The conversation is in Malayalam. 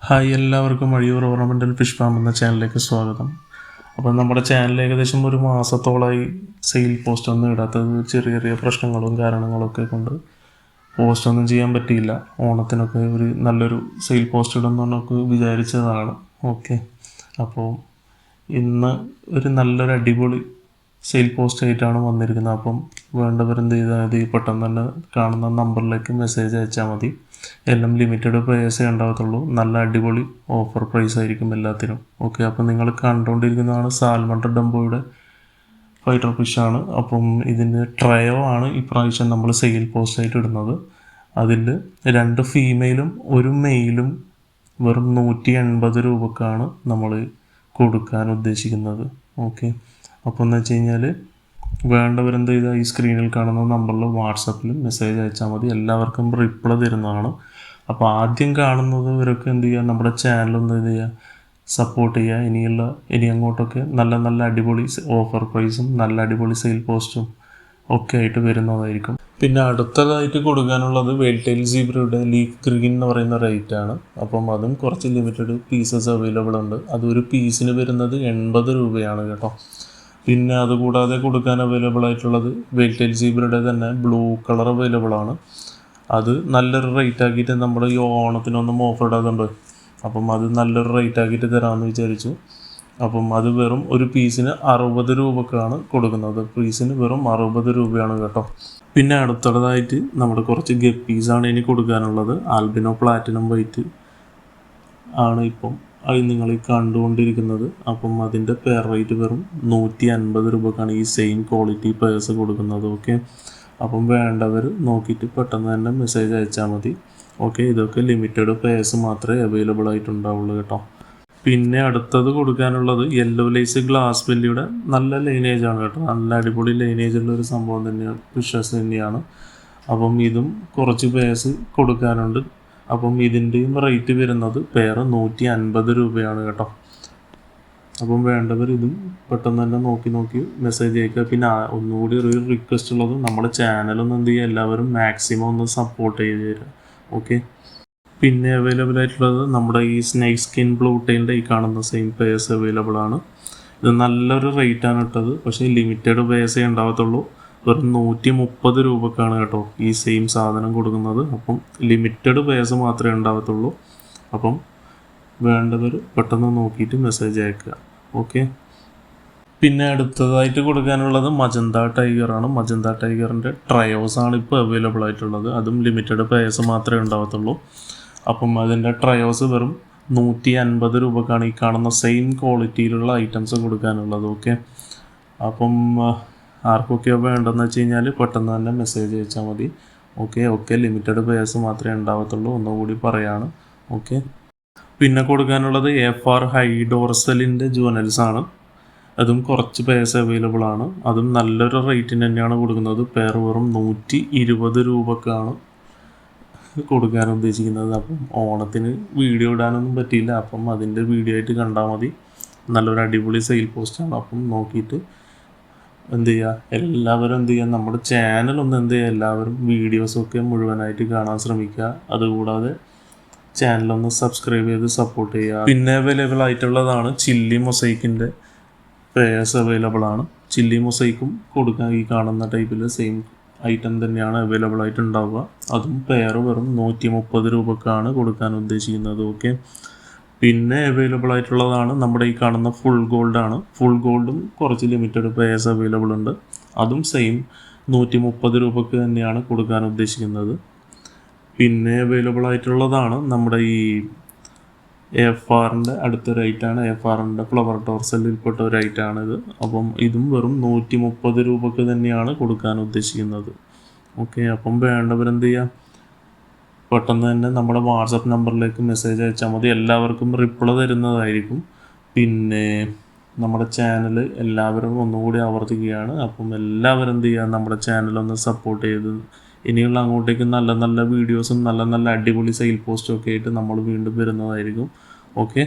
ഹായ്, എല്ലാവർക്കും വഴിയൂർ ഓർണമെൻ്റൽ ഫിഷ് ഫാം എന്ന ചാനലിലേക്ക് സ്വാഗതം. അപ്പോൾ നമ്മുടെ ചാനൽ ഏകദേശം ഒരു മാസത്തോളമായി സെയിൽ പോസ്റ്റ് ഒന്നും ഇടാത്തത് ചെറിയ ചെറിയ പ്രശ്നങ്ങളും കാരണങ്ങളൊക്കെ കൊണ്ട് പോസ്റ്റൊന്നും ചെയ്യാൻ പറ്റിയില്ല. ഓണത്തിനൊക്കെ ഒരു നല്ലൊരു സെയിൽ പോസ്റ്റ് ഇടുന്നൊക്കെ വിചാരിച്ചതാണ്. ഓക്കെ, അപ്പോൾ ഇന്ന് ഒരു നല്ലൊരു അടിപൊളി സെയിൽ പോസ്റ്റ് ആയിട്ടാണ് വന്നിരിക്കുന്നത്. അപ്പം വേണ്ടവരെന്ത് ചെയ്താൽ മതി, പെട്ടെന്ന് തന്നെ കാണുന്ന നമ്പറിലേക്ക് മെസ്സേജ് അയച്ചാൽ മതി. എല്ലാം ലിമിറ്റഡ് പ്രൈസേ ഉണ്ടാകത്തുള്ളൂ. നല്ല അടിപൊളി ഓഫർ പ്രൈസ് ആയിരിക്കും എല്ലാത്തിനും. ഓക്കെ, അപ്പം നിങ്ങൾ കണ്ടുകൊണ്ടിരിക്കുന്നതാണ് സാൽമൺ ഡംബോയുടെ ഫൈറ്റർ ഫിഷാണ്. അപ്പം ഇതിൻ്റെ ട്രയോ ആണ് ഇപ്രാവശ്യം നമ്മൾ സെയിൽ പോസ്റ്റായിട്ട് ഇടുന്നത്. അതിൽ 2 ഫീമെയിലും 1 മെയിലും വെറും 180 രൂപക്കാണ് നമ്മൾ കൊടുക്കാൻ ഉദ്ദേശിക്കുന്നത്. ഓക്കെ, അപ്പോൾ എന്ന് വെച്ച് കഴിഞ്ഞാൽ വേണ്ടവരെന്ത് ചെയ്താൽ ഈ സ്ക്രീനിൽ കാണുന്ന നമ്പറിൽ വാട്സപ്പിൽ മെസ്സേജ് അയച്ചാൽ മതി. എല്ലാവർക്കും റിപ്ലൈ തരുന്നതാണ്. അപ്പോൾ ആദ്യം കാണുന്നവരൊക്കെ എന്ത് ചെയ്യുക, നമ്മുടെ ചാനലൊന്ന് എന്ത് ചെയ്യുക, സപ്പോർട്ട് ചെയ്യുക. ഇനി അങ്ങോട്ടൊക്കെ നല്ല നല്ല അടിപൊളി ഓഫർ പ്രൈസും നല്ല അടിപൊളി സെയിൽ പോസ്റ്റും ഒക്കെ ആയിട്ട് വരുന്നതായിരിക്കും. പിന്നെ അടുത്തതായിട്ട് കൊടുക്കാനുള്ളത് വെയിൽടെയിൽ സീബ്രയുടെ ലീഫ് ഗ്രീൻ എന്ന് പറയുന്ന റേറ്റാണ്. അപ്പം അതും കുറച്ച് ലിമിറ്റഡ് പീസസ് അവൈലബിൾ ഉണ്ട്. അതൊരു പീസിന് വരുന്നത് 80 രൂപയാണ് കേട്ടോ. പിന്നെ അതുകൂടാതെ കൊടുക്കാൻ അവൈലബിൾ ആയിട്ടുള്ളത് വെയിൽടെയിൽ സീബ്രയുടെ തന്നെ ബ്ലൂ കളർ അവൈലബിൾ ആണ്. അത് നല്ലൊരു റേറ്റ് ആക്കിയിട്ട് നമ്മുടെ ഈ ഓണത്തിനൊന്നും ഓഫർ ഇടാതുണ്ട്. അപ്പം അത് നല്ലൊരു റേറ്റ് ആക്കിയിട്ട് തരാമെന്ന് വിചാരിച്ചു. അപ്പം അത് വെറും ഒരു പീസിന് 60 രൂപക്കാണ് കൊടുക്കുന്നത്. പീസിന് വെറും 60 രൂപയാണ് കേട്ടോ. പിന്നെ അടുത്തതായിട്ട് നമ്മുടെ കുറച്ച് ഗപ്പീസാണ് ഇനി കൊടുക്കാനുള്ളത്. ആൽബിനോ പ്ലാറ്റിനം വൈറ്റ് ആണ് ഇപ്പം നിങ്ങൾ കണ്ടുകൊണ്ടിരിക്കുന്നത്. അപ്പം അതിൻ്റെ പെയർ റേറ്റ് വെറും 150 രൂപക്കാണ് ഈ സെയിം ക്വാളിറ്റി പേഴ്സ് കൊടുക്കുന്നത്. ഓക്കെ, അപ്പം വേണ്ടവർ നോക്കിയിട്ട് പെട്ടെന്ന് തന്നെ മെസ്സേജ് അയച്ചാൽ മതി. ഓക്കെ, ഇതൊക്കെ ലിമിറ്റഡ് പേഴ്സ് മാത്രമേ അവൈലബിൾ ആയിട്ടുണ്ടാവുള്ളൂ കേട്ടോ. പിന്നെ അടുത്തത് കൊടുക്കാനുള്ളത് യെല്ലോ ലൈസ് ഗ്ലാസ് ബെല്ലിയുടെ നല്ല ലൈനേജ് ആണ് കേട്ടോ. നല്ല അടിപൊളി ലൈനേജുള്ള ഒരു സംഭവം തന്നെയാണ്, ഫിഷസ് തന്നെയാണ്. അപ്പം ഇതും കുറച്ച് പേഴ്സ് കൊടുക്കാനുണ്ട്. അപ്പം ഇതിൻ്റെയും റേറ്റ് വരുന്നത് പെയർ 150 രൂപയാണ് കേട്ടോ. അപ്പം വേണ്ടവർ ഇതും പെട്ടെന്ന് തന്നെ നോക്കി മെസ്സേജ് അയക്കുക. പിന്നെ ഒന്നുകൂടി ഒരു റിക്വസ്റ്റ് ഉള്ളത്, നമ്മുടെ ചാനലൊന്നും എന്ത് ചെയ്യുക, എല്ലാവരും മാക്സിമം ഒന്ന് സപ്പോർട്ട് ചെയ്ത് തരിക. ഓക്കെ, പിന്നെ അവൈലബിൾ ആയിട്ടുള്ളത് നമ്മുടെ ഈ സ്നേക്ക് സ്കിൻ ബ്ലൂ ടൈലിൻ്റെ ഈ കാണുന്ന സെയിം പേഴ്സ് അവൈലബിൾ ആണ്. ഇത് നല്ലൊരു റേറ്റാണ് ഇട്ടത്, പക്ഷേ ലിമിറ്റഡ് പേഴ്സേ ഉണ്ടാകത്തുള്ളൂ. വെറും 130 രൂപക്കാണ് കേട്ടോ ഈ സെയിം സാധനം കൊടുക്കുന്നത്. അപ്പം ലിമിറ്റഡ് പേഴ്സ് മാത്രമേ ഉണ്ടാകത്തുള്ളൂ. അപ്പം വേണ്ടവർ പെട്ടെന്ന് നോക്കിയിട്ട് മെസ്സേജ് അയക്കുക. ഓക്കെ, പിന്നെ അടുത്തതായിട്ട് കൊടുക്കാനുള്ളത് മജന്ത ടൈഗറാണ്. മജന്ത ടൈഗറിൻ്റെ ട്രയോസാണ് ഇപ്പോൾ അവൈലബിൾ ആയിട്ടുള്ളത്. അതും ലിമിറ്റഡ് പേഴ്സ് മാത്രമേ ഉണ്ടാകത്തുള്ളൂ. അപ്പം അതിൻ്റെ ട്രയോസ് വെറും 150 രൂപക്കാണ് ഈ കാണുന്ന സെയിം ക്വാളിറ്റിയിലുള്ള ഐറ്റംസ് കൊടുക്കാനുള്ളത്. ഓക്കെ, അപ്പം ആർക്കൊക്കെയോ വേണ്ടെന്ന് വെച്ച് കഴിഞ്ഞാൽ പെട്ടെന്ന് തന്നെ മെസ്സേജ് അയച്ചാൽ മതി. ഓക്കെ, ലിമിറ്റഡ് പേഴ്സ് മാത്രമേ ഉണ്ടാകത്തുള്ളൂ, ഒന്നുകൂടി പറയാണ്. ഓക്കെ, പിന്നെ കൊടുക്കാനുള്ളത് FR ഹൈഡോർസലിൻ്റെ ജുവനൽസ് ആണ്. അതും കുറച്ച് പേഴ്സ് അവൈലബിൾ ആണ്. അതും നല്ലൊരു റേറ്റിന് തന്നെയാണ് കൊടുക്കുന്നത്. പെയർ വെറും 120 രൂപക്കാണ് കൊടുക്കാൻ ഉദ്ദേശിക്കുന്നത്. അപ്പം ഓണത്തിന് വീഡിയോ ഇടാനൊന്നും പറ്റിയില്ല. അപ്പം അതിൻ്റെ വീഡിയോ ആയിട്ട് കണ്ടാൽ മതി. നല്ലൊരു അടിപൊളി സെയിൽ പോസ്റ്റാണ്. അപ്പം നോക്കിയിട്ട് എന്ത് ചെയ്യുക, എല്ലാവരും എന്ത് ചെയ്യുക, നമ്മുടെ ചാനലൊന്ന് എന്ത് ചെയ്യുക, എല്ലാവരും വീഡിയോസൊക്കെ മുഴുവനായിട്ട് കാണാൻ ശ്രമിക്കുക. അതുകൂടാതെ ചാനലൊന്ന് സബ്സ്ക്രൈബ് ചെയ്ത് സപ്പോർട്ട് ചെയ്യുക. പിന്നെ അവൈലബിൾ ആയിട്ടുള്ളതാണ് ചില്ലി മൊസൈക്കിൻ്റെ പേഴ്സ് അവൈലബിൾ ആണ്. ചില്ലി മൊസൈക്കും കൊടുക്കാൻ ഈ കാണുന്ന ടൈപ്പിൽ സെയിം ഐറ്റം തന്നെയാണ് അവൈലബിൾ ആയിട്ടുണ്ടാവുക. അതും പെയർ വെറും 130 രൂപക്കാണ് കൊടുക്കാൻ ഉദ്ദേശിക്കുന്നത്. ഓക്കെ, പിന്നെ അവൈലബിൾ ആയിട്ടുള്ളതാണ് നമ്മുടെ ഈ കാണുന്ന ഫുൾ ഗോൾഡാണ്. ഫുൾ ഗോൾഡും കുറച്ച് ലിമിറ്റഡ് പേഴ്സ് അവൈലബിൾ ഉണ്ട്. അതും സെയിം 130 രൂപക്ക് തന്നെയാണ് കൊടുക്കാൻ ഉദ്ദേശിക്കുന്നത്. പിന്നെ അവൈലബിൾ ആയിട്ടുള്ളതാണ് നമ്മുടെ ഈ FRൻ്റെ അടുത്തൊരു ഐറ്റാണ്. FRൻ്റെ ഫ്ലവർ ടോർസലിൽപ്പെട്ട ഒരു ഐറ്റാണിത്. അപ്പം ഇതും വെറും 130 രൂപക്ക് തന്നെയാണ് കൊടുക്കാൻ ഉദ്ദേശിക്കുന്നത്. ഓക്കെ, അപ്പം വേണ്ടവരെന്ത് ചെയ്യുക, പെട്ടെന്ന് തന്നെ നമ്മുടെ വാട്സപ്പ് നമ്പറിലേക്ക് മെസ്സേജ് അയച്ചാൽ മതി. എല്ലാവർക്കും റിപ്ലൈ തരുന്നതായിരിക്കും. പിന്നെ നമ്മുടെ ചാനൽ എല്ലാവരും ഒന്നുകൂടി ആവർത്തിക്കുകയാണ്. അപ്പം എല്ലാവരും എന്ത് ചെയ്യുക, നമ്മുടെ ചാനലൊന്ന് സപ്പോർട്ട് ചെയ്ത് ഇനിയുള്ള അങ്ങോട്ടേക്ക് നല്ല നല്ല വീഡിയോസും നല്ല നല്ല അടിപൊളി സെയിൽ പോസ്റ്റും ഒക്കെ ആയിട്ട് നമ്മൾ വീണ്ടും വരുന്നതായിരിക്കും. ഓക്കെ.